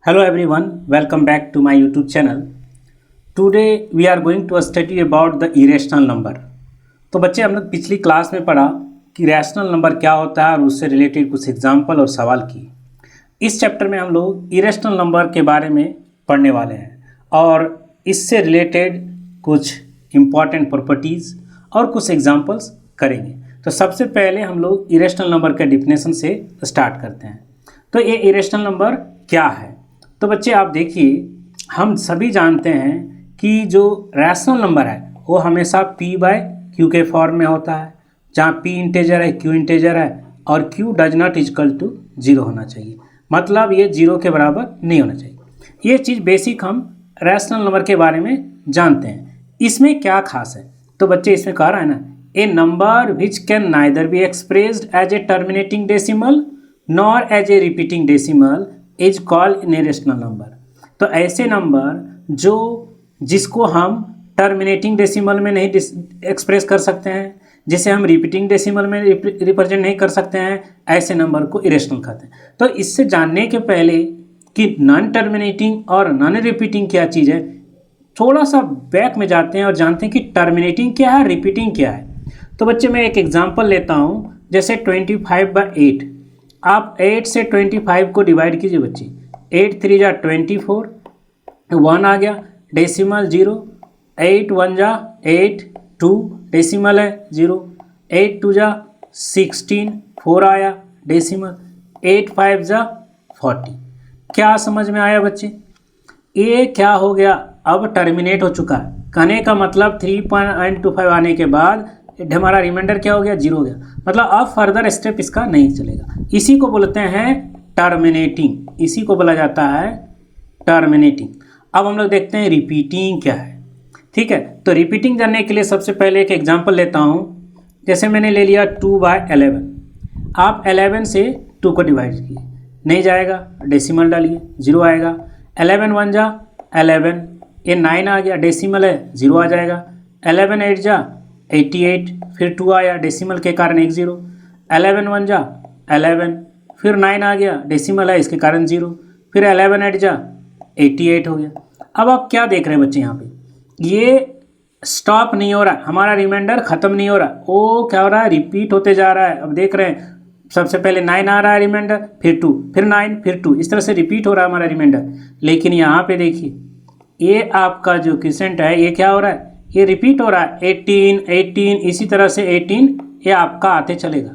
Hello everyone, welcome back to my YouTube channel. Today we are going to study about the irrational number. तो बच्चे हम लोग पिछली class में पढ़ा कि रैशनल नंबर क्या होता है और उससे रिलेटेड कुछ एग्जाम्पल और सवाल किए। इस चैप्टर में हम लोग इरेशनल नंबर के बारे में पढ़ने वाले हैं और इससे रिलेटेड कुछ इम्पॉर्टेंट प्रॉपर्टीज़ और कुछ एग्जाम्पल्स करेंगे। तो सबसे पहले हम लोग इरेशनल नंबर के डिफिनेशन से स्टार्ट करते हैं। तो ये इरेशनल नंबर क्या है? तो बच्चे आप देखिए, हम सभी जानते हैं कि जो रैशनल नंबर है वो हमेशा p/q के फॉर्म में होता है, जहाँ p इंटेजर है, q इंटेजर है और q does not equal to 0 होना चाहिए। मतलब ये 0 के बराबर नहीं होना चाहिए। ये चीज़ बेसिक हम रैशनल नंबर के बारे में जानते हैं। इसमें क्या खास है? तो बच्चे इसमें कह रहा है ना, a number which can neither be expressed as a terminating decimal nor as a repeating decimal is called irrational number. तो ऐसे नंबर जिसको हम टर्मिनेटिंग डेसिमल में नहीं एक्सप्रेस कर सकते हैं, जिसे हम रिपीटिंग डेसिमल में रिप्रेजेंट नहीं कर सकते हैं, ऐसे नंबर को इरेशनल कहते हैं। तो इससे जानने के पहले कि नॉन टर्मिनेटिंग और नॉन रिपीटिंग क्या चीज़ है, थोड़ा सा बैक में जाते हैं और जानते हैं कि टर्मिनेटिंग क्या है, रिपीटिंग क्या है। तो बच्चे मैं एक एग्जांपल लेता हूँ, जैसे 25/8। आप 8 से 25 को डिवाइड कीजिए बच्चे। 8 3 जा 24, 1 आ गया, डेसिमल 0। 8 1 जा 8, 2 डेसिमल है 0। 8 2 जा 16, 4 आया डेसिमल। 8 5 जा 40। क्या समझ में आया बच्चे? ये क्या हो गया? अब टर्मिनेट हो चुका है। कहने का मतलब 3.25 आने के बाद हमारा रिमाइंडर क्या हो गया? 0 हो गया। मतलब अब फर्दर स्टेप इसका नहीं चलेगा। इसी को बोलते हैं टर्मिनेटिंग, इसी को बोला जाता है टर्मिनेटिंग। अब हम लोग देखते हैं रिपीटिंग क्या है। ठीक है, तो रिपीटिंग जानने के लिए सबसे पहले एक एग्जांपल लेता हूँ। जैसे मैंने ले लिया 2/11। आप 11 से 2 को डिवाइड किए, नहीं जाएगा, डेसिमल डालिए, 0 आएगा। 11 1 जा 11, ये 9 आ गया, डेसिमल है 0 आ जाएगा। 11 8 जा 88, फिर 2 आया, डेसिमल के कारण 1 0। 11 1 जा 11, फिर 9 आ गया, डेसिमल है इसके कारण 0, फिर 11 8 जा 88 हो गया। अब आप क्या देख रहे हैं बच्चे? यहाँ पे ये स्टॉप नहीं हो रहा, हमारा रिमाइंडर ख़त्म नहीं हो रहा, वो क्या हो रहा है? रिपीट होते जा रहा है। अब देख रहे हैं, सबसे पहले 9 आ रहा है रिमाइंडर, फिर 2, फिर 9, फिर 2, इस तरह से रिपीट हो रहा है हमारा रिमाइंडर। लेकिन यहाँ पे देखिए, ये आपका जो क्वेश्चन है ये क्या हो रहा है? ये रिपीट हो रहा है। 18 18, इसी तरह से 18 ये आपका आते चलेगा।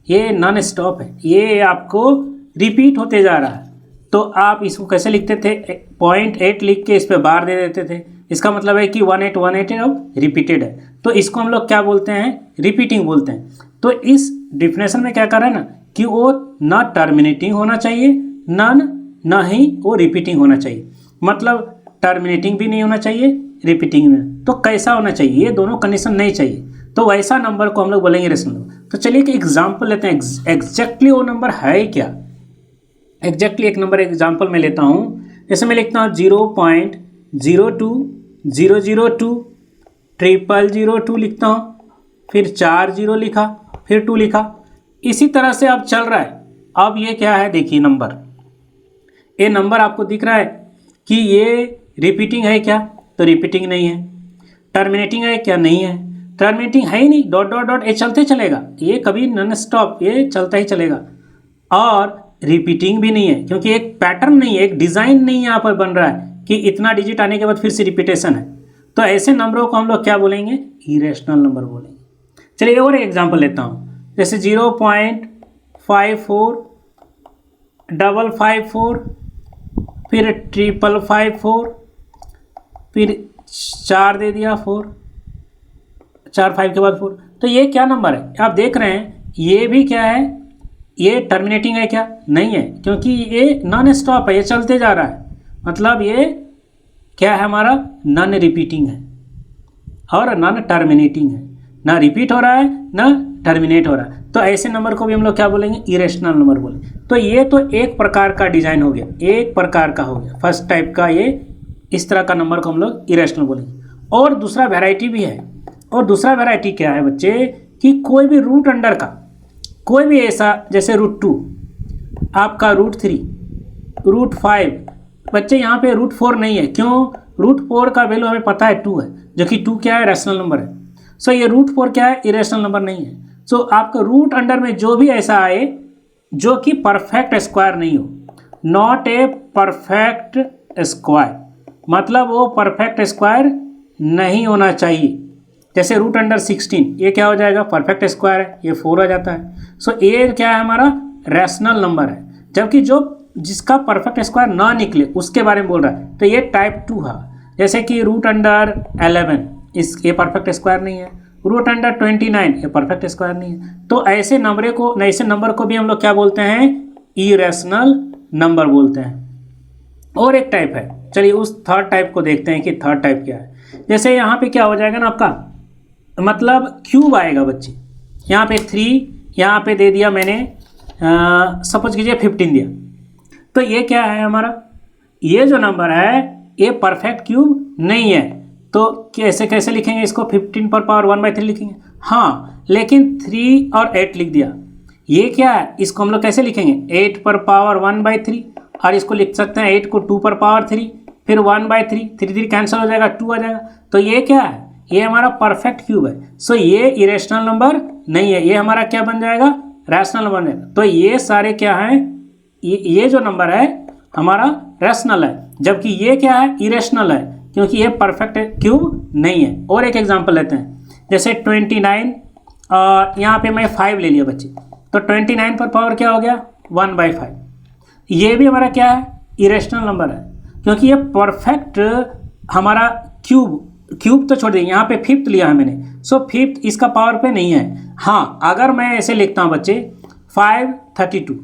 ये नॉन स्टॉप है, ये आपको रिपीट होते जा रहा है। तो आप इसको कैसे लिखते थे? 0.8 लिख के इस पर बार दे देते थे। इसका मतलब है कि 1818 अब रिपीटेड है, तो इसको हम लोग क्या बोलते हैं? रिपीटिंग बोलते हैं। तो इस डिफिनेशन में क्या कर रहा है ना, कि वो ना टर्मिनेटिंग होना चाहिए, ना ही वो रिपीटिंग होना चाहिए। मतलब टर्मिनेटिंग भी नहीं होना चाहिए, रिपीटिंग में। तो कैसा होना चाहिए? ये दोनों कंडीशन नहीं चाहिए, तो वैसा नंबर को हम लोग बोलेंगे रेशनल नंबर। तो चलिए एक एग्जांपल लेते हैं, एग्जैक्टली वो नंबर है क्या। एग्जैक्टली एक नंबर एग्जांपल में लेता हूँ। जैसे मैं लिखता हूँ 0.02002 00002 लिखता हूँ, फिर 4 0 लिखा, फिर 2 लिखा, इसी तरह से अब चल रहा है। अब ये क्या है? देखिए नंबर, ये नंबर आपको दिख रहा है कि ये रिपीटिंग है क्या? तो रिपीटिंग नहीं है। टर्मिनेटिंग है क्या? नहीं है। टर्मिनेटिंग है ही नहीं, डॉट डॉट डॉट ये चलते चलेगा, ये कभी नॉन स्टॉप, ये चलता ही चलेगा। और रिपीटिंग भी नहीं है, क्योंकि एक पैटर्न नहीं है, एक डिज़ाइन नहीं यहाँ पर बन रहा है कि इतना डिजिट आने के बाद फिर से रिपीटेशन है। तो ऐसे नंबरों को हम लोग क्या बोलेंगे? इरेशनल नंबर बोलेंगे। चलिए और एक एग्जाम्पल लेता हूँ। जैसे 0.54 फिर 555, फिर 4 दे दिया 4, 4 5 के बाद 4। तो ये क्या नंबर है? आप देख रहे हैं, ये भी क्या है? ये टर्मिनेटिंग है क्या? नहीं है, क्योंकि ये नॉन स्टॉप है, ये चलते जा रहा है। मतलब ये क्या है? हमारा नॉन रिपीटिंग है और नॉन टर्मिनेटिंग है, ना रिपीट हो रहा है ना टर्मिनेट हो रहा है। तो ऐसे नंबर को भी हम लोग क्या बोलेंगे? इरेशनल नंबर बोलेंगे। तो ये तो एक प्रकार का डिजाइन हो गया, एक प्रकार का हो गया, फर्स्ट टाइप का। ये इस तरह का नंबर को हम लोग इरेशनल बोलेंगे। और दूसरा वैरायटी भी है। और दूसरा वैरायटी क्या है बच्चे? कि कोई भी रूट अंडर का कोई भी ऐसा, जैसे √2, आपका √3, √5, बच्चे यहाँ पे √4 नहीं है, क्यों? √4 का वैल्यू हमें पता है 2 है, जो कि 2 क्या है? रैशनल नंबर है। सो ये √4 क्या है? इरेशनल नंबर नहीं है। सो आपका रूट अंडर में जो भी ऐसा आए जो कि परफेक्ट स्क्वायर नहीं हो, नॉट ए परफेक्ट स्क्वायर, मतलब वो परफेक्ट स्क्वायर नहीं होना चाहिए। जैसे रूट अंडर 16, ये क्या हो जाएगा? परफेक्ट स्क्वायर है, ये 4 आ जाता है। सो ये क्या है? हमारा रैशनल नंबर है। जबकि जो जिसका परफेक्ट स्क्वायर ना निकले उसके बारे में बोल रहा है, तो ये टाइप 2 है। जैसे कि रूट अंडर 11, ये परफेक्ट स्क्वायर नहीं है। रूट अंडर 29, ये परफेक्ट स्क्वायर नहीं है। तो ऐसे नंबर को भी हम लोग क्या बोलते हैं? इरेशनल नंबर बोलते हैं। और एक टाइप है, चलिए उस थर्ड टाइप को देखते हैं कि थर्ड टाइप क्या है। जैसे यहाँ पे क्या हो जाएगा ना, आपका मतलब क्यूब आएगा बच्चे। यहाँ पे 3, यहाँ पे दे दिया मैंने, सपोज कीजिए 15 दिया, तो ये क्या है हमारा? ये जो नंबर है ये परफेक्ट क्यूब नहीं है। तो कैसे लिखेंगे इसको? 15 पर पावर 1/3 लिखेंगे। हाँ, लेकिन 3 और 8 लिख दिया, ये क्या है? इसको हम लोग कैसे लिखेंगे? 8 पर पावर 1/3, और इसको लिख सकते हैं 8 को 2 पर पावर 3, फिर 1/3, 3 कैंसिल हो जाएगा, 2 आ जाएगा। तो ये क्या है? ये हमारा परफेक्ट क्यूब है। सो ये इरेशनल नंबर नहीं है, ये हमारा क्या बन जाएगा? रैशनल नंबर बन जाएगा। तो ये सारे क्या हैं? ये जो नंबर है हमारा रैशनल है, जबकि ये क्या है? इरेशनल है, क्योंकि ये परफेक्ट क्यूब नहीं है। और एक एग्जांपल लेते हैं, जैसे 29 और यहाँ पे मैं 5 ले लिया बच्चे, तो 29 पर पावर क्या हो गया? 1/5। ये भी हमारा क्या है? इरेशनल नंबर है, क्योंकि ये परफेक्ट हमारा क्यूब तो छोड़ देंगे, यहाँ पे 5th लिया है मैंने। सो 5th इसका पावर पे नहीं है। हाँ, अगर मैं ऐसे लिखता हूँ बच्चे 5 32,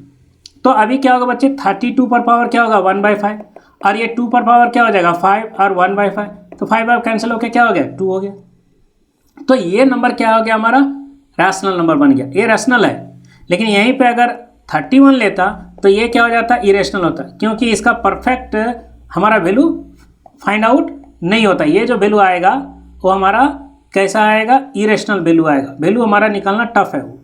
तो अभी क्या होगा बच्चे? 32 पर पावर क्या होगा? 1/5, और ये 2 पर पावर क्या हो जाएगा? 5 और 1/5, तो 5 अब कैंसिल होकर क्या हो गया? 2 हो गया। तो ये नंबर क्या हो गया? हमारा रैशनल नंबर बन गया। ये रैशनल है, लेकिन यहीं पे अगर 31 लेता तो ये क्या हो जाता? इरेशनल होता, क्योंकि इसका परफेक्ट हमारा वैल्यू फाइंड आउट नहीं होता। ये जो वैल्यू आएगा वो हमारा कैसा आएगा? इरेशनल वैल्यू आएगा। वैल्यू हमारा निकालना टफ है वो।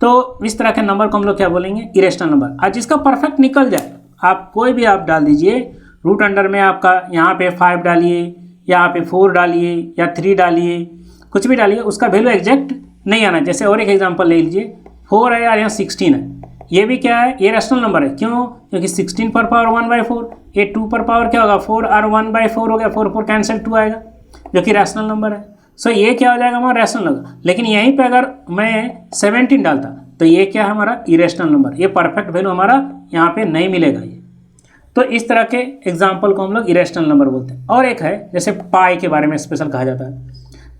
तो इस तरह के नंबर को हम लोग क्या बोलेंगे? Irrational number. आज जिसका परफेक्ट निकल जाए, आप कोई भी आप डाल दीजिए, रूट अंडर में आपका यहाँ पे 5 डालिए, यहाँ पे 4 डालिए, या 3 डालिए, कुछ भी डालिए, उसका वैल्यू एग्जैक्ट नहीं आना। जैसे और एक एग्जांपल ले लीजिए, 4 है और यहाँ 16 है, ये भी क्या है? ये रैशनल नंबर है। क्यों? क्योंकि 16 पर पावर 1/4, ये 2 पर पावर क्या होगा? 4 और 1/4 हो गया, 4 कैंसिल 2 आएगा, जो कि रैशनल नंबर है। सो ये क्या हो जाएगा? हमारा रैशनल नंबर। लेकिन यहीं पे अगर मैं 17 डालता तो ये क्या है? हमारा इरेशनल नंबर। ये परफेक्ट वैल्यू हमारा यहाँ पे नहीं मिलेगा ये। तो इस तरह के एग्जाम्पल को हम लोग इरेशनल नंबर बोलते हैं। और एक है, जैसे पाई के बारे में स्पेशल कहा जाता है।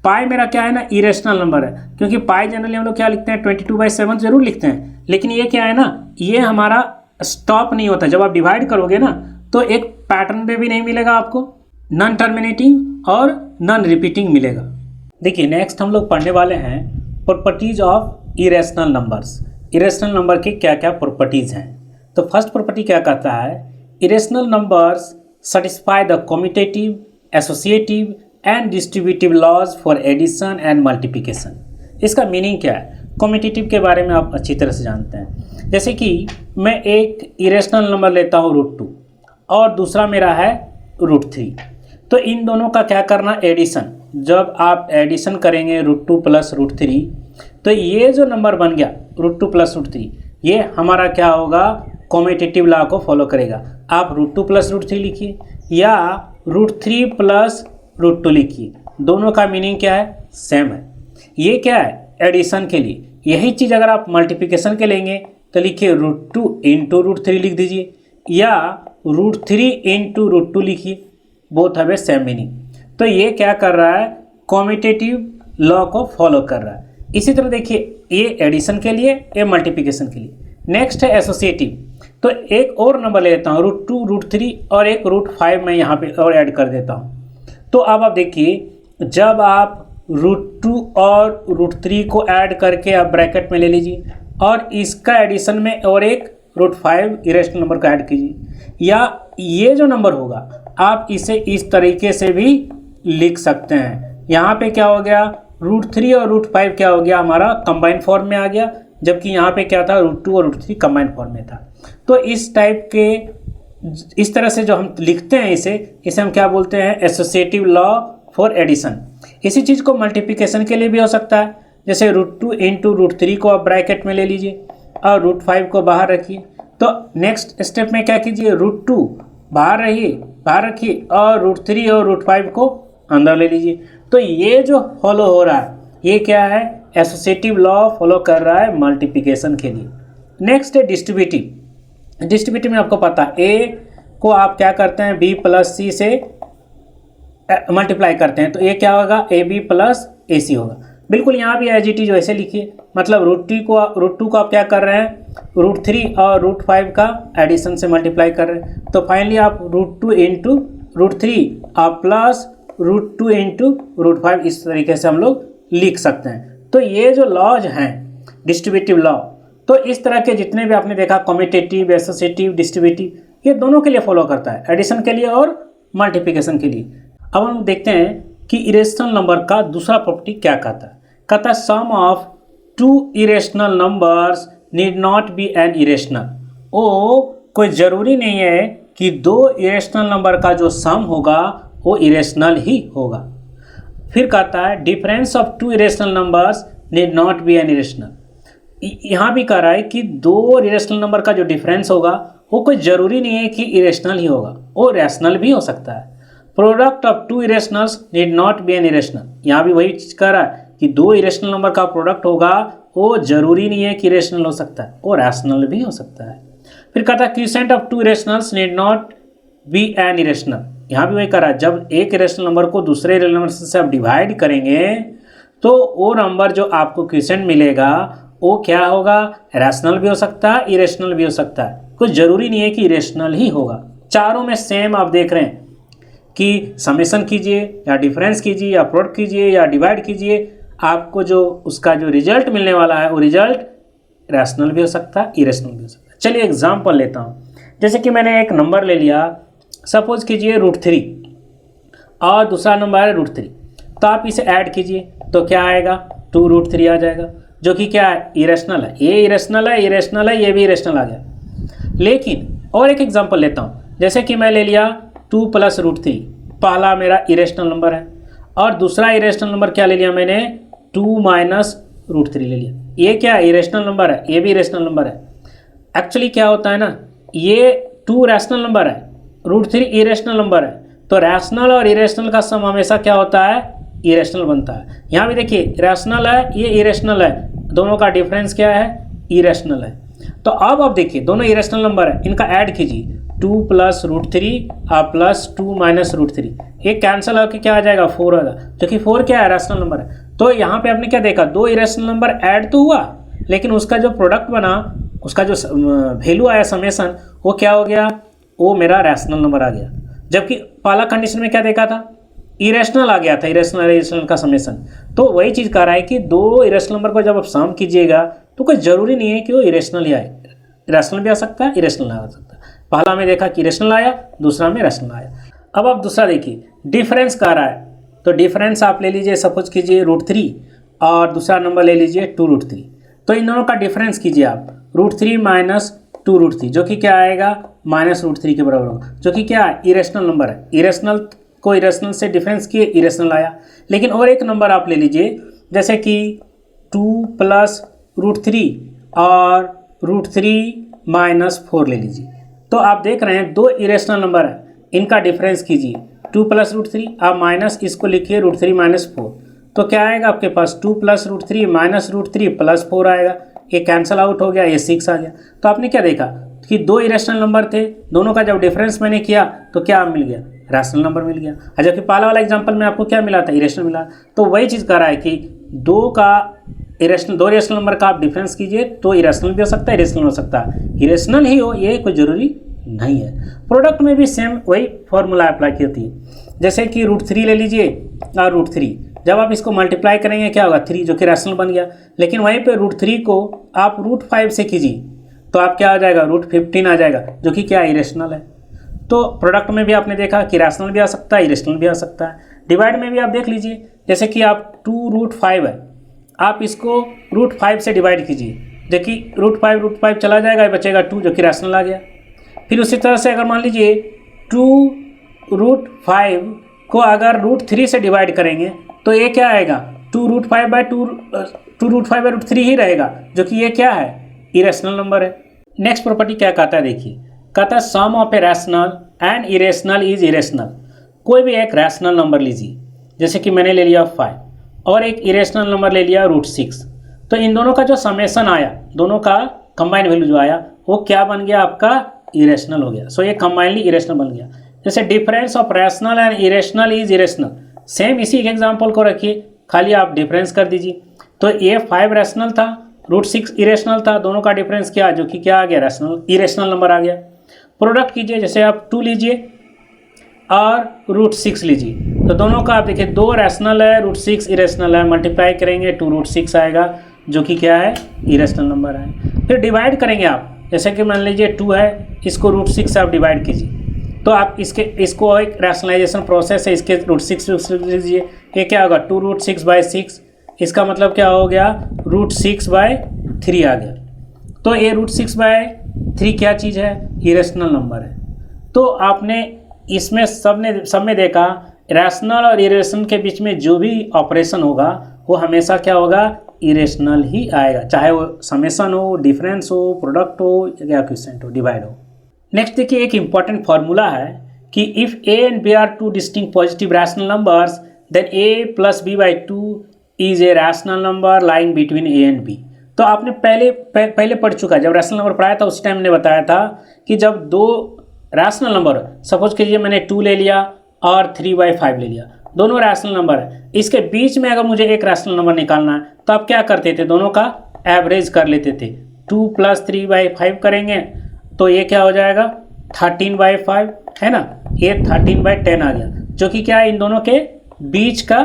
पाई मेरा क्या है ना? इरेशनल नंबर है, क्योंकि पाई जनरली हम लोग क्या लिखते हैं? 22/7 जरूर लिखते हैं, लेकिन ये क्या है ना? ये हमारा स्टॉप नहीं होता। जब आप डिवाइड करोगे ना, तो एक पैटर्न पे भी नहीं मिलेगा आपको, नॉन टर्मिनेटिंग और नॉन रिपीटिंग मिलेगा। देखिए, नेक्स्ट हम लोग पढ़ने वाले हैं properties of irrational numbers. Irrational number की क्या क्या प्रॉपर्टीज हैं। तो फर्स्ट प्रॉपर्टी क्या कहता है? Irrational numbers satisfy the commutative, associative and distributive laws for addition and multiplication। इसका मीनिंग क्या है? कॉम्यूटेटिव के बारे में आप अच्छी तरह से जानते हैं। जैसे कि मैं एक इरेशनल नंबर लेता हूँ √2 और दूसरा मेरा है √3, तो इन दोनों का क्या करना? एडिशन। जब आप एडिशन करेंगे √2 प्लस √3, तो ये जो नंबर बन गया √2 प्लस √3, ये हमारा क्या होगा? कॉम्यूटेटिव लॉ को फॉलो करेगा। आप √2 प्लस √3 लिखिए या √3 प्लस √2 लिखिए, दोनों का मीनिंग क्या है? सेम है। ये क्या है? एडिशन के लिए। यही चीज़ अगर आप मल्टीप्लिकेशन के लेंगे तो लिखिए √2 इंटू √3 लिख दीजिए, या √3 इंटू √2 लिखिए, both have a same meaning. तो ये क्या कर रहा है? कॉम्यूटेटिव लॉ को फॉलो कर रहा है। इसी तरह देखिए, ये एडिशन के लिए, ये मल्टीप्लिकेशन के लिए। नेक्स्ट है एसोसिएटिव। तो एक और नंबर ले लेता हूँ √2 √3 और एक √5 मैं यहाँ पे और ऐड कर देता हूँ। तो अब आप देखिए, जब आप √2 और √3 को ऐड करके आप ब्रैकेट में ले लीजिए और इसका एडिशन में और एक √5 इरेशनल नंबर को ऐड कीजिए, या ये जो नंबर होगा आप इसे इस तरीके से भी लिख सकते हैं। यहाँ पे क्या हो गया? √3 और √5 क्या हो गया? हमारा कंबाइंड फॉर्म में आ गया, जबकि यहाँ पे क्या था? √2 और √3 कंबाइंड फॉर्म में था। तो इस टाइप के इस तरह से जो हम लिखते हैं इसे हम क्या बोलते हैं, एसोसिएटिव लॉ फॉर एडिशन। इसी चीज़ को मल्टीप्लिकेशन के लिए भी हो सकता है, जैसे √2 इंटू √3 को आप ब्रैकेट में ले लीजिए और √5 को बाहर रखिए। तो नेक्स्ट स्टेप में क्या कीजिए, √2 बाहर रखिए और √3 और √5 को अंदर ले लीजिए। तो ये जो फॉलो हो रहा है ये क्या है, एसोसिएटिव लॉ फॉलो कर रहा है मल्टीप्लिकेशन के लिए। नेक्स्ट है डिस्ट्रीब्यूटिव में आपको पता है ए को आप क्या करते हैं, बी प्लस सी से मल्टीप्लाई करते हैं, तो ये क्या होगा, ए बी प्लस ए सी होगा। बिल्कुल यहाँ भी एज इट इज वैसे लिखिए, मतलब √2 को आप क्या कर रहे हैं, √3 और √5 का एडिशन से मल्टीप्लाई कर रहे हैं। तो फाइनली आप √2 इंटू √3 और प्लस √2 इंटू √5 इस तरीके से हम लोग लिख सकते हैं। तो ये जो लॉज हैं डिस्ट्रीब्यूटिव लॉ, तो इस तरह के जितने भी आपने देखा कम्यूटेटिव, एसोसिएटिव, डिस्ट्रीब्यूटिव, ये दोनों के लिए फॉलो करता है, एडिशन के लिए और मल्टीप्लिकेशन के लिए। अब हम देखते हैं कि इरेशनल नंबर का दूसरा प्रॉपर्टी क्या कहता है sum of 2 irrational numbers need not be an irrational. कोई ज़रूरी नहीं है कि 2 इरेशनल नंबर का जो सम होगा वो इरेशनल ही होगा। फिर कहता है difference of 2 irrational numbers need not be an irrational. यहाँ भी कह रहा है कि 2 इरेशनल नंबर का जो डिफरेंस होगा वो कोई ज़रूरी नहीं है कि इरेशनल ही होगा, वो रैशनल भी हो सकता है। Product of 2 irrationals need not be an irrational. यहाँ भी वही चीज़ कह रहा है कि 2 इरेशनल नंबर का प्रोडक्ट होगा वो ज़रूरी नहीं है कि इरेशनल हो सकता है, वो रैशनल भी हो सकता है। फिर कहता है quotient of 2 irrationals need not be an irrational. यहाँ भी वही कह रहा है, जब एक इरेशनल नंबर को दूसरे इरेशनल नंबर से आप डिवाइड करेंगे तो वो नंबर जो आपको क्वोशिएंट मिलेगा वो क्या होगा, रैशनल भी हो सकता है, इरेशनल भी हो सकता है, कुछ ज़रूरी नहीं है कि इरेशनल ही होगा। चारों में सेम आप देख रहे हैं कि समेशन कीजिए या डिफरेंस कीजिए या प्रोडक्ट कीजिए या डिवाइड कीजिए, आपको जो उसका जो रिजल्ट मिलने वाला है वो रिजल्ट रैशनल भी हो सकता है, इरेशनल भी हो सकता है। चलिए एग्जांपल लेता हूँ, जैसे कि मैंने एक नंबर ले लिया, सपोज कीजिए √3 और दूसरा नंबर है √3, तो आप इसे ऐड कीजिए तो क्या आएगा, 2√3 आ जाएगा, जो कि क्या है, इरेशनल है। ये इरेशनल है, ये भी इरेशनल आ गया। लेकिन और एक एग्जांपल लेता हूँ, जैसे कि मैं ले लिया 2 + √3, पहला मेरा इरेशनल नंबर है और दूसरा इरेशनल नंबर क्या ले लिया मैंने, 2 - √3 ले लिया। ये क्या है, इरेशनल नंबर है, ये भी इरेशनल नंबर है। एक्चुअली क्या होता है ना, ये 2 रैशनल नंबर है, √3 इरेशनल नंबर है, तो रैशनल और इरेशनल का सम हमेशा क्या होता है, इरेशनल बनता है। यहाँ भी देखिए रैशनल है, ये इरेशनल है, दोनों का डिफरेंस क्या है, इरेशनल है। तो अब आप देखिए दोनों इरेशनल नंबर है, इनका ऐड कीजिए, 2 + √3 और प्लस 2 - √3, ये कैंसिल होकर क्या आ जाएगा, 4 आएगा, जो कि 4 क्या है, रैशनल नंबर है। तो यहाँ पे आपने क्या देखा, 2 इरेशनल नंबर ऐड तो हुआ, लेकिन उसका जो प्रोडक्ट बना, उसका जो वैल्यू आया समेशन, वो क्या हो गया, वो मेरा रैशनल नंबर आ गया। जबकि पहला कंडीशन में क्या देखा था, इरेशनल आ गया था, इरेशनल का समेशन। तो वही चीज़ कह रहा है कि 2 इरेशनल नंबर को जब आप सम कीजिएगा तो कोई ज़रूरी नहीं है कि वो इरेशनल ही आए, रैशनल भी आ सकता है, इरेशनल आ सकता है। पहला में देखा कि इरेशनल आया, दूसरा में रैशनल आया। अब आप दूसरा देखिए, डिफरेंस कह रहा है, तो डिफरेंस आप ले लीजिए, सपोज कीजिए √3 और दूसरा नंबर ले लीजिए 2√3, तो इन दोनों का डिफरेंस कीजिए आप, √3 - 2√3, जो कि क्या आएगा, -√3 के बराबर होगा, जो कि क्या है, इरेशनल नंबर है। इरेशनल को इरेशनल से डिफरेंस किए, इरेशनल आया। लेकिन और एक नंबर आप ले लीजिए, जैसे कि 2 + √3 और √3 - 4 ले लीजिए, तो आप देख रहे हैं 2 इरेशनल नंबर है, इनका डिफरेंस कीजिए, 2 + √3, आप माइनस इसको लिखिए √3 - 4, तो क्या आएगा आपके पास, 2 + √3 - √3 + 4 आएगा, ये कैंसिल आउट हो गया, ये 6 आ गया। तो आपने क्या देखा कि 2 इरेशनल नंबर थे, दोनों का जब डिफरेंस मैंने किया तो क्या मिल गया, रैशनल नंबर मिल गया। और जबकि पहला वाला एग्जांपल में आपको क्या मिला था, इरेशनल मिला। तो वही चीज़ कर रहा है कि 2 इरेशनल नंबर का आप डिफरेंस कीजिए तो इरेशनल भी हो सकता है, इरेशनल हो सकता है, इरेशनल ही हो ये कोई ज़रूरी नहीं है। प्रोडक्ट में भी सेम वही फॉर्मूला अप्लाई की होती है, जैसे कि √3 ले लीजिए और √3, जब आप इसको मल्टीप्लाई करेंगे क्या होगा, 3, जो कि रैशनल बन गया। लेकिन वहीं पे √3 को आप √5 से कीजिए तो आप क्या आ जाएगा, √15 आ जाएगा, जो कि क्या, इरेशनल है। तो प्रोडक्ट में भी आपने देखा कि रैशनल भी आ सकता है, इरेशनल भी आ सकता है। डिवाइड में भी आप देख लीजिए, जैसे कि आप 2√5 है, आप इसको √5 से डिवाइड कीजिए, देखिए √5 चला जाएगा, बचेगा 2, जो कि रैशनल आ गया। फिर उसी तरह से अगर मान लीजिए 2√5 को अगर √3 से डिवाइड करेंगे तो ये क्या आएगा, 2√5/√3 ही रहेगा, जो कि ये क्या है, इरेशनल नंबर है। नेक्स्ट प्रॉपर्टी क्या कहता है, देखिए कहता है sum of a rational and irrational is irrational. कोई भी एक रैशनल नंबर लीजिए, जैसे कि मैंने ले लिया 5 और एक इरेशनल नंबर ले लिया √6, तो इन दोनों का जो समेशन आया, दोनों का कंबाइंड वैल्यू जो आया वो क्या बन गया, आपका इरेशनल हो गया। सो ये कंबाइनली इरेशनल बन गया। जैसे difference of rational and irrational is irrational, same इसी एग्जाम्पल को रखिए, खाली आप डिफरेंस कर दीजिए। तो ये 5 रैशनल था, √6 इरेशनल था, दोनों का डिफरेंस क्या, जो कि क्या आ गया, रैशनल इरेशनल नंबर आ गया। प्रोडक्ट कीजिए, जैसे आप 2 लीजिए और √6 लीजिए, तो दोनों का आप देखिए 2 रैशनल है, √6 इरेशनल है, मल्टीप्लाई करेंगे 2√6 आएगा, जो कि क्या है, इरेशनल नंबर है। फिर डिवाइड करेंगे आप, जैसे कि मान लीजिए 2 है, इसको √6 से आप डिवाइड कीजिए, तो आप इसको एक रैशनलाइजेशन प्रोसेस है, इसके √6 लीजिए, ये क्या होगा, 2√6/6, इसका मतलब क्या हो गया, √6/3 आ गया। तो ये √6/3 क्या चीज़ है, इरेशनल नंबर है। तो आपने इसमें सब में देखा, रैशनल और इरेशनल के बीच में जो भी ऑपरेशन होगा वो हमेशा क्या होगा, इरेशनल ही आएगा, चाहे वो समेशन हो, डिफरेंस हो, प्रोडक्ट हो या क्वोशिएंट हो, डिवाइड हो। नेक्स्ट देखिए, एक इंपॉर्टेंट फार्मूला है कि if a and b are 2 distinct positive rational numbers then a + b/2 is a rational number lying between a and b। तो आपने पहले पढ़ चुका है, जब रैशनल नंबर पढ़ाया था उस टाइम मैंने बताया था कि जब 2 रैशनल नंबर, सपोज कीजिए मैंने 2 ले लिया और 3/5 ले लिया, दोनों रैशनल नंबर है, इसके बीच में अगर मुझे एक रैशनल नंबर निकालना है तो आप क्या करते थे, दोनों का एवरेज कर लेते थे। 2 + 3/5 करेंगे तो ये क्या हो जाएगा, 13/5 है ना, ये 13/10 आ गया, जो कि क्या है, इन दोनों के बीच का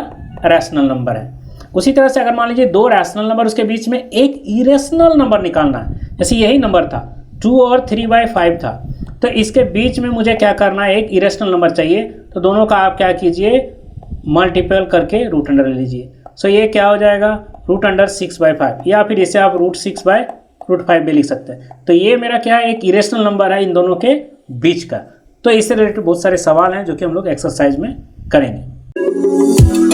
रैशनल नंबर है। उसी तरह से अगर मान लीजिए 2 रैशनल नंबर, उसके बीच में एक इरेशनल नंबर निकालना है, जैसे यही नंबर था 2 और 3/5 था, तो इसके बीच में मुझे क्या करना है, एक इरेशनल नंबर चाहिए, तो दोनों का आप क्या कीजिए, मल्टीपल करके रूट अंडर ले लीजिए। सो ये क्या हो जाएगा, √6/5, या फिर इसे आप √6/5 भी लिख सकते हैं। तो ये मेरा क्या है, एक इरेशनल नंबर है इन दोनों के बीच का। तो इससे रिलेटेड बहुत सारे सवाल हैं जो कि हम लोग एक्सरसाइज में करेंगे।